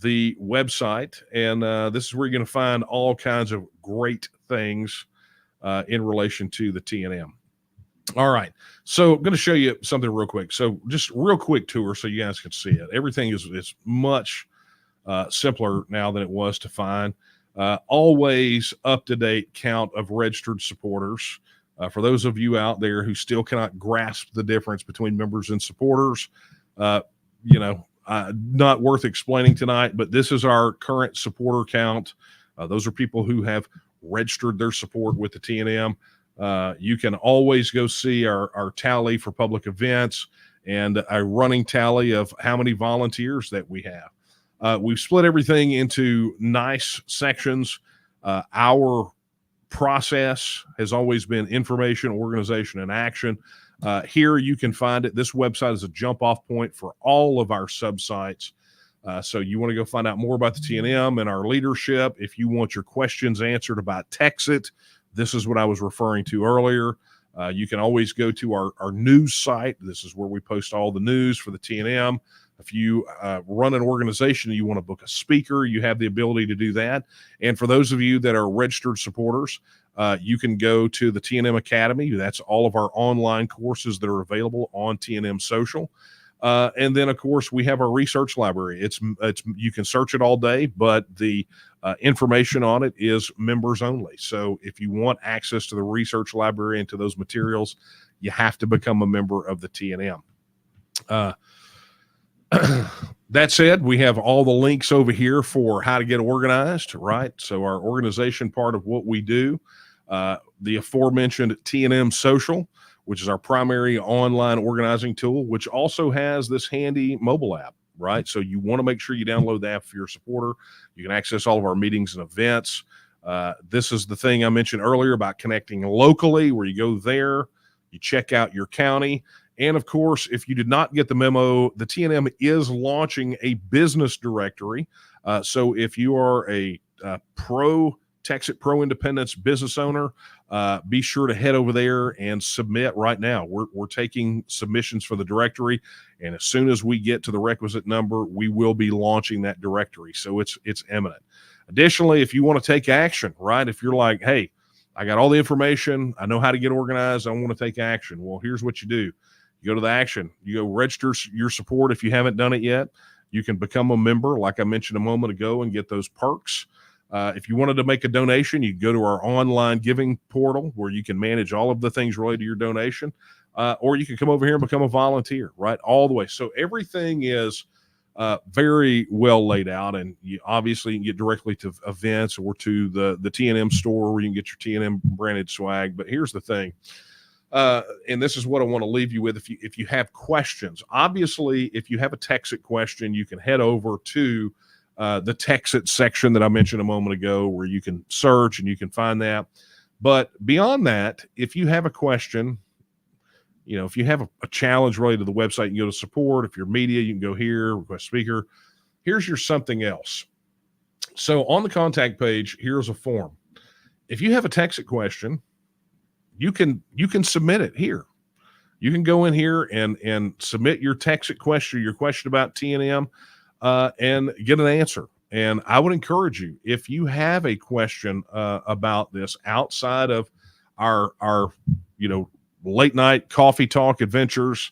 the website, and this is where you're going to find all kinds of great things in relation to the TNM. All right, so I'm going to show you something real quick. So just real quick tour so you guys can see it. Everything is much simpler now than it was to find. Always up-to-date count of registered supporters. For those of you out there who still cannot grasp the difference between members and supporters, not worth explaining tonight, but this is our current supporter count. Those are people who have registered their support with the TNM. You can always go see our tally for public events and a running tally of how many volunteers that we have. We've split everything into nice sections. Our process has always been information, organization, and action. Here you can find it. This website is a jump-off point for all of our sub-sites. So you want to go find out more about the TNM and our leadership. If you want your questions answered about TEXIT, this is what I was referring to earlier. You can always go to our news site. This is where we post all the news for the TNM. If you run an organization and you want to book a speaker, you have the ability to do that. And for those of you that are registered supporters, you can go to the TNM Academy. That's all of our online courses that are available on TNM Social. And then, of course, we have our research library. It's you can search it all day, but the information on it is members only. So if you want access to the research library and to those materials, you have to become a member of the TNM. That said, we have all the links over here for how to get organized, right? So our organization part of what we do, the aforementioned TNM Social, which is our primary online organizing tool, which also has this handy mobile app, right? So you want to make sure you download the app for your supporter. You can access all of our meetings and events. This is the thing I mentioned earlier about connecting locally, where you go there, you check out your county. And of course, if you did not get the memo, the TNM is launching a business directory. So if you are a TEXIT pro-independence business owner, be sure to head over there and submit right now. We're taking submissions for the directory, and as soon as we get to the requisite number, we will be launching that directory. So it's imminent. Additionally, if you want to take action, right? If you're like, hey, I got all the information, I know how to get organized, I want to take action. Well, here's what you do. You go to the action. You go register your support if you haven't done it yet. You can become a member, like I mentioned a moment ago, and get those perks. If you wanted to make a donation, you go to our online giving portal where you can manage all of the things related to your donation, or you can come over here and become a volunteer, right? All the way. So everything is very well laid out, and you obviously can get directly to events or to the T&M store where you can get your T&M branded swag. But here's the thing. And this is what I want to leave you with. If you have questions, obviously, if you have a TEXIT question, you can head over to the TEXIT section that I mentioned a moment ago, where you can search and you can find that. But beyond that, if you have a question, if you have a challenge related to the website, you can go to support. If you're media, you can go here, request speaker. Here's your something else. So on the contact page, here's a form. If you have a TEXIT question, you can submit it here. You can go in here and submit your TEXIT question, your question about T&M, and get an answer. And I would encourage you, if you have a question about this outside of our late night coffee talk adventures,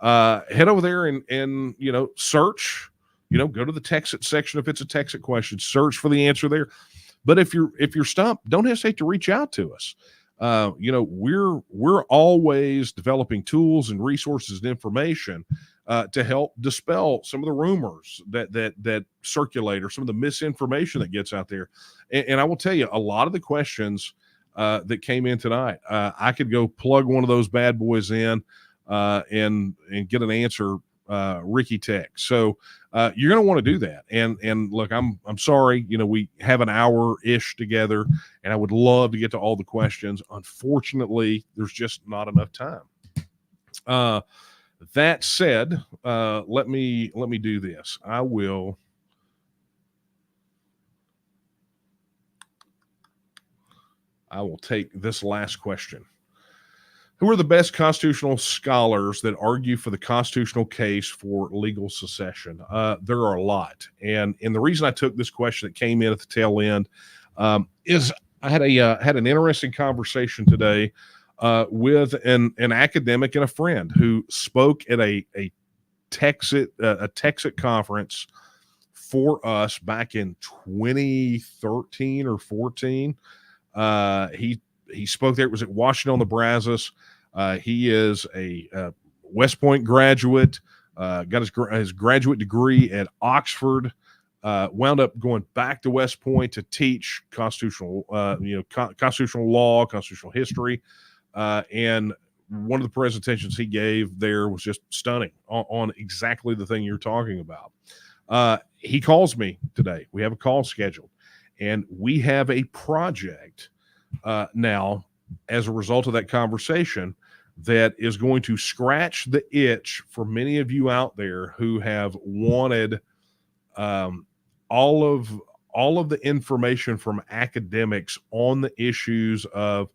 head over there and search. Go to the TEXIT section if it's a TEXIT question. Search for the answer there. But if you're stumped, don't hesitate to reach out to us. We're always developing tools and resources and information to help dispel some of the rumors that circulate, or some of the misinformation that gets out there. And I will tell you, a lot of the questions that came in tonight, I could go plug one of those bad boys in and get an answer, Ricky Tech. So you're going to want to do that. And look, I'm sorry, we have an hour-ish together, and I would love to get to all the questions. Unfortunately, there's just not enough time. That said, let me do this. I will take this last question. Who are the best constitutional scholars that argue for the constitutional case for legal secession? There are a lot. And the reason I took this question that came in at the tail end is I had an interesting conversation today with an academic and a friend who spoke at a TEXIT conference for us back in 2013 or 14. He spoke there. It was at Washington on the Brazos. He is a West Point graduate, got his graduate degree at Oxford, wound up going back to West Point to teach constitutional law, constitutional history. And one of the presentations he gave there was just stunning on exactly the thing you're talking about. He calls me today. We have a call scheduled, and we have a project now as a result of that conversation that is going to scratch the itch for many of you out there who have wanted all of the information from academics on the issues of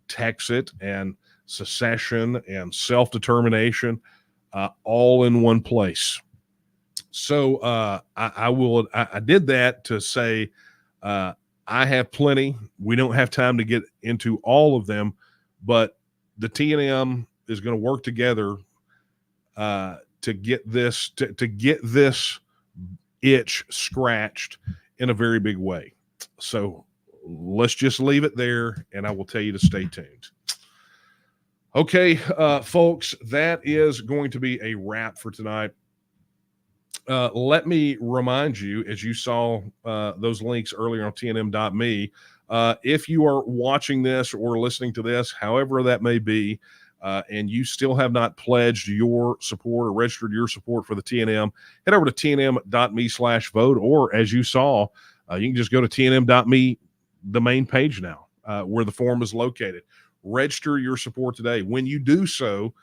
TEXIT and secession and self-determination, all in one place. So I did that to say, I have plenty. We don't have time to get into all of them, but the T&M is going to work together to get this itch scratched in a very big way. So let's just leave it there, and I will tell you to stay tuned. Okay, folks, that is going to be a wrap for tonight. Let me remind you, as you saw those links earlier on tnm.me, if you are watching this or listening to this, however that may be, and you still have not pledged your support or registered your support for the TNM, head over to tnm.me/vote, or as you saw, you can just go to tnm.me, the main page now, where the form is located. Register your support today. When you do so,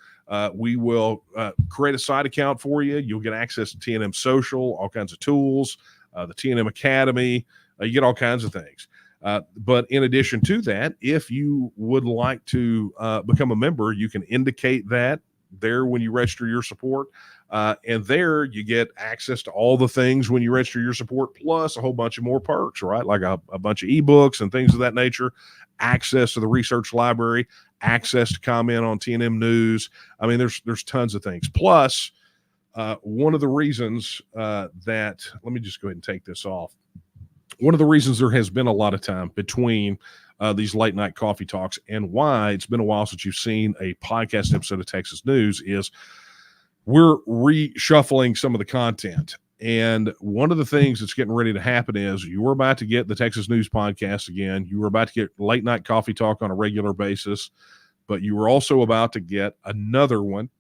we will create a side account for you. You'll get access to TNM Social, all kinds of tools, the TNM Academy. You get all kinds of things. But in addition to that, if you would like to become a member, you can indicate that there when you register your support. And there you get access to all the things when you register your support, plus a whole bunch of more perks, right? Like a bunch of ebooks and things of that nature, access to the research library, access to comment on TNM news. I mean, there's tons of things. Plus, one of the reasons that, let me just go ahead and take this off. one of the reasons there has been a lot of time between these late night coffee talks and why it's been a while since you've seen a podcast episode of Texas News is we're reshuffling some of the content. And one of the things that's getting ready to happen is you're about to get the Texas News podcast again. You were about to get late night coffee talk on a regular basis, but you were also about to get another one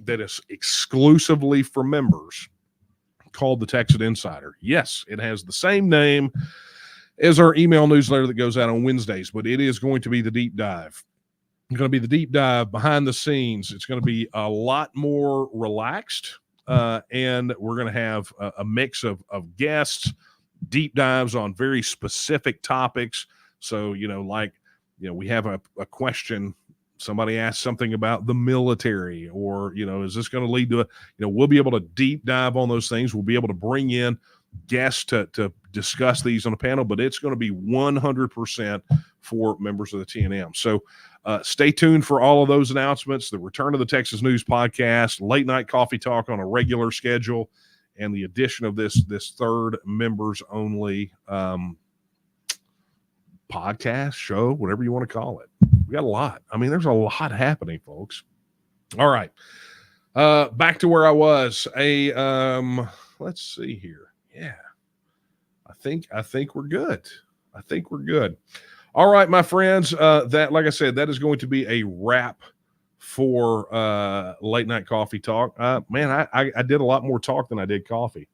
that is exclusively for members called the TEXIT Insider. Yes, it has the same name as our email newsletter that goes out on Wednesdays, but it is going to be the deep dive. It's going to be the deep dive behind the scenes. It's going to be a lot more relaxed, and we're going to have a mix of guests, deep dives on very specific topics. So, we have a question. Somebody asked something about the military, or, is this going to lead to we'll be able to deep dive on those things. We'll be able to bring in guests to discuss these on a panel, but it's going to be 100% for members of the TNM. So stay tuned for all of those announcements, the return of the Texas News podcast, late night coffee talk on a regular schedule, and the addition of this third members only podcast show, whatever you want to call it. We got a lot. I mean, there's a lot happening, folks. All right. Back to where I was. Let's see here. Yeah. I think we're good. All right, my friends. That, like I said, that is going to be a wrap for late night coffee talk. Man, I did a lot more talk than I did coffee,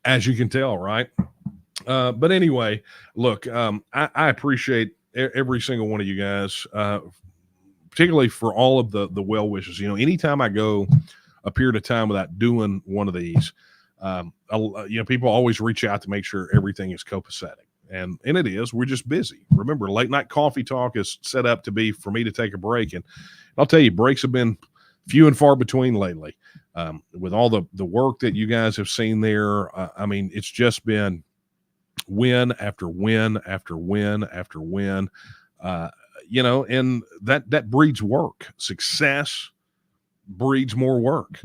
as you can tell, right? But anyway, look, I appreciate every single one of you guys, particularly for all of the well wishes. Anytime I go a period of time without doing one of these, people always reach out to make sure everything is copacetic. And it is. We're just busy. Remember, late night coffee talk is set up to be for me to take a break. And I'll tell you, breaks have been few and far between lately. With all the work that you guys have seen there, it's just been win after win after win after win. And that breeds work. Success breeds more work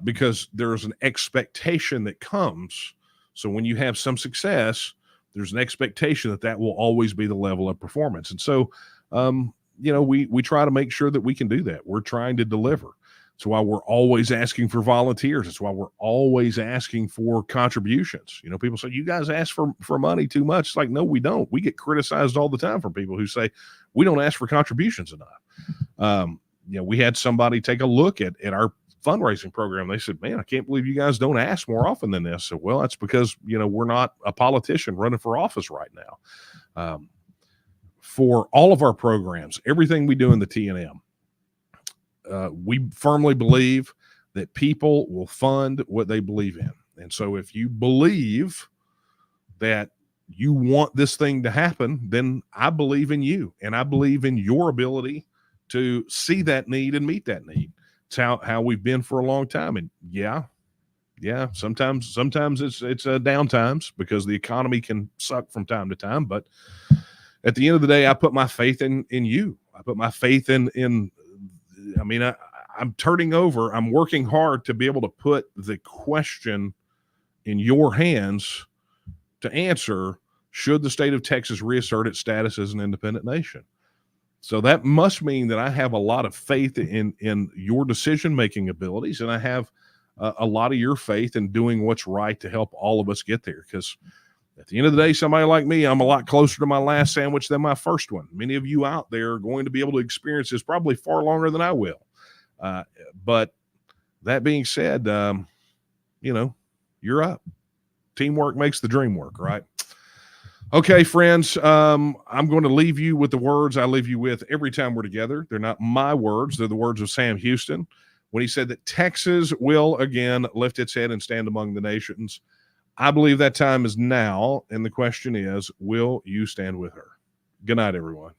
because there's an expectation that comes. So when you have some success, there's an expectation that will always be the level of performance. And so, we try to make sure that we can do that. We're trying to deliver. That's why we're always asking for volunteers. That's why we're always asking for contributions. People say, you guys ask for money too much. It's like, no, we don't. We get criticized all the time from people who say we don't ask for contributions enough. We had somebody take a look at our fundraising program. They said, man, I can't believe you guys don't ask more often than this. So, well, that's because, we're not a politician running for office right now. For all of our programs, everything we do in the TNM, we firmly believe that people will fund what they believe in. And so if you believe that you want this thing to happen, then I believe in you, and I believe in your ability to see that need and meet that need. It's how we've been for a long time. And yeah, sometimes it's down times because the economy can suck from time to time. But at the end of the day, I put my faith in you. I put my faith in I'm turning over. I'm working hard to be able to put the question in your hands to answer: should the state of Texas reassert its status as an independent nation? So that must mean that I have a lot of faith in your decision-making abilities, and I have a lot of your faith in doing what's right to help all of us get there. Because at the end of the day, somebody like me, I'm a lot closer to my last sandwich than my first one. Many of you out there are going to be able to experience this probably far longer than I will. But that being said, you're up. Teamwork makes the dream work, right? Okay, friends, I'm going to leave you with the words I leave you with every time we're together. They're not my words. They're the words of Sam Houston when he said that Texas will again lift its head and stand among the nations. I believe that time is now, and the question is, will you stand with her? Good night, everyone.